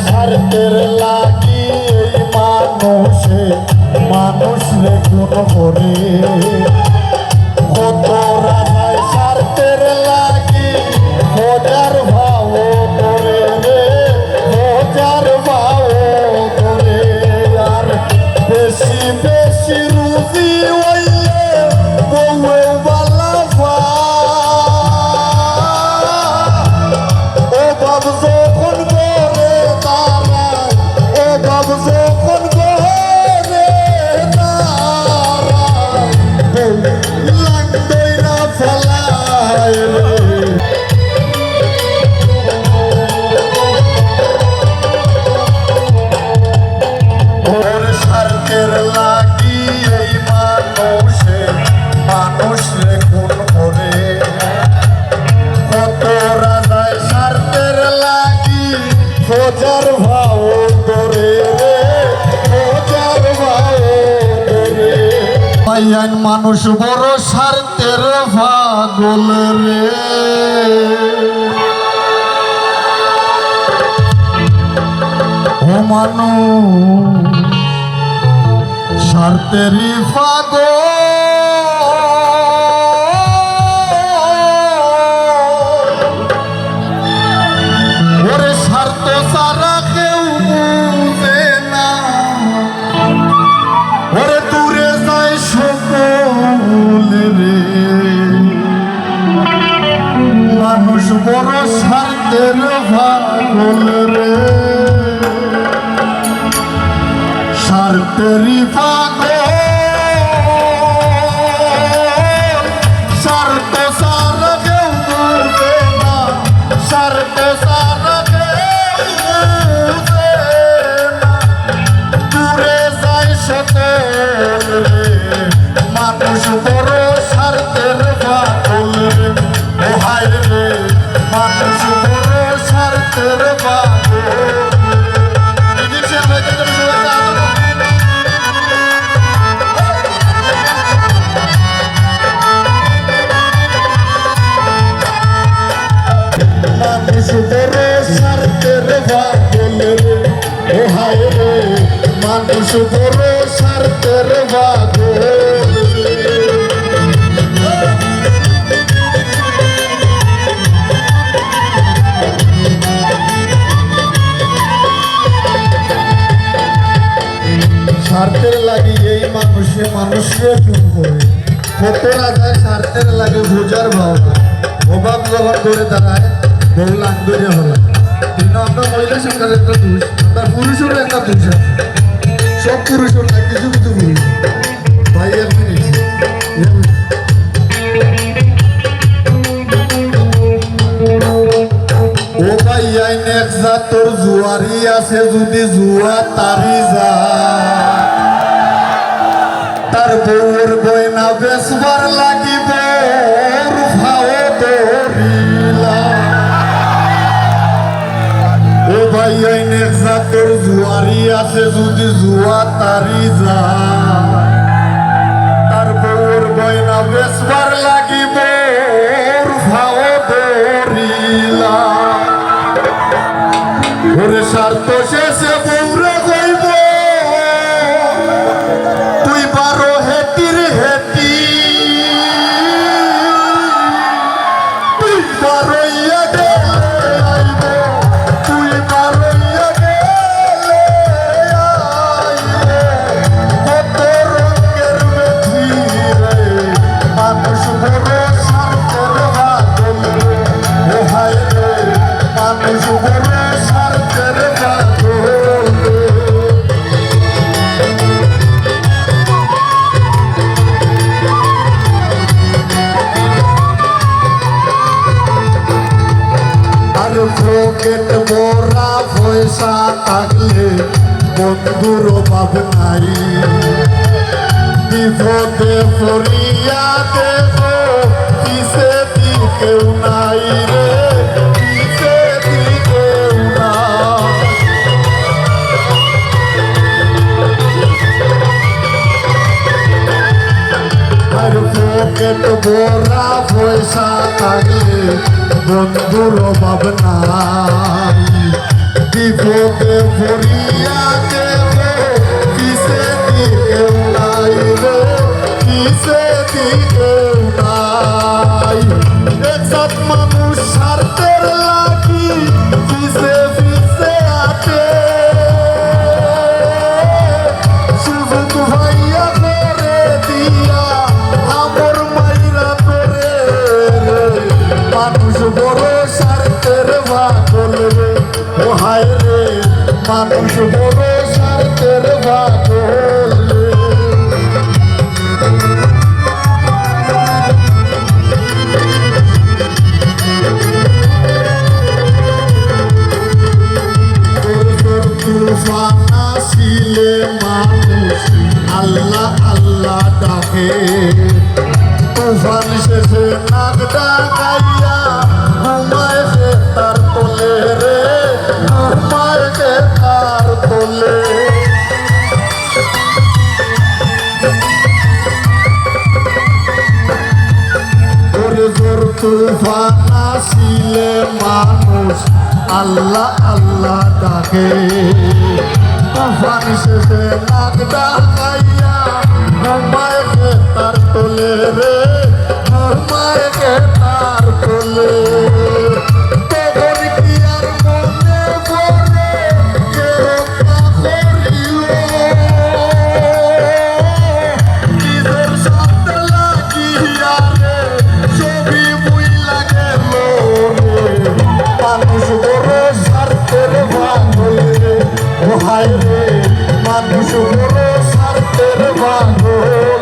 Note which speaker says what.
Speaker 1: স্বার্থের লাগি এই মানুষে মানুষ রে খুন করে কত রাজায় স্বার্থের লাগি হাজার ভাও করে রে হাজার ভাও করে আর বেশি বেশি রুজি হইলে বউয়ে বালা ও বাব যখন করে তারা ও বাব যখন করে তারা লাগবে না ফেলায় ওর স্বার্থের লাগি এই মানুষে মানুষ রে খুন করে কত রাজায় স্বার্থের লাগি হাজার ভাও করে রে হাজার ভাও করে আইন মানুষ বড় স্বার্থের পাগল রে ও মানুষ স্বার্থেরই পাগল ওরে স্বার্থ সারা কেউ বুঝে না ওরে দূরে যায় সকল রে মানুষ বড় স্বার্থের পাগল রে স্বার্থেরই পাগল স্বার্থ সারা কেউ বুঝে না স্বার্থ সারা কেউ বুঝে না দূরে যায় সকল রে মানুষ বড় স্বার্থের পাগল রে ও হায় রে মানুষ বড় স্বার্থের পাগল মানুষ বড় স্বার্থের পাগল রে ও হায় রে মানুষ বড় স্বার্থের পাগল স্বার্থের লাগি এই মানুষে মানুষকে খুন করে কত রাজায় স্বার্থের লাগে বোঝার ভাব অভাব যখন করে দাঁড়ায় বহু লাঙ্গরে হল কিন্তু আমরা মহিলা সংখ্যার একটা দোষ আমরা পুরুষেরও একটা দোষ আছে সব পুরুষের না কিছু কিছু পুরুষ ভাই আপনি ও ভাই আইন এক জাতর জুয়ারি আছে যদি জুয়া তারি যা তার বউর গয়না বেচবার লাগিব ভাও দরিলা ও ভাই আইন এক জাতর জুয়ারি আছে যদি জুয়া তারি যা তার বউর গয়না বেচবার লাগিব ভাও দরিলা ওরে স্বার্থ শেষে বউরে কইব তুই বারো হেটির হেটি তুই বারইয়া গেলে আইব তুই বারইয়া গেলে আইব কত রঙের মেথি রে মানুষ বড় স্বার্থের পাগল রে ও হায় রে মানুষ বড় স্বার্থের পাগল আর পকেট ভরা পয়সা থাকলে বন্ধুর অভাব নাই বিপদে পড়িয়া দেব কিসে দি কেউ নাই রে কিসে দি কেউ নাই আর পকেট ভরা পয়সা থাকলে বন্ধুর অভাব নাই বিপদে পড়িয়া কেহ কিসে দিকে নাই রে, কিসে দিকে নাই। একসাথ মানুষ স্বার্থের লাগি কিসে পিছে আটে, সুযোগ ভাইয়া করে দিয়া আমর মাইরা করে রে। মানুষ বড় স্বার্থের পাগল রে, ও হায় রে মানুষ বড় স্বার্থের পাগল রে। তুফান আসিলে মানুষ আল্লাহ আল্লাহ ডাকে, তুফান শেষে নাক ডাকাইয়া ঘুমায় সে তার তোলে রে, ঘুমায় সে তার তোলে। জোর তুফান আসিলে মানুষ আল্লাহ আল্লাহ ডাকে, তুফান শেষে নাক ডাকাইয়া ঘুমায় সে তার তোলে রে, ঘুমায় সে তার তোলে। তখন কি আর মনে পড়ে কে রক্ষা করিল, নিজের স্বার্থ লাগিয়া রে ছবি বুইলা গেল রে। মানুষ বড় স্বার্থের পাগল রে, ও হায় রে মানুষ বড় স্বার্থের পাগল।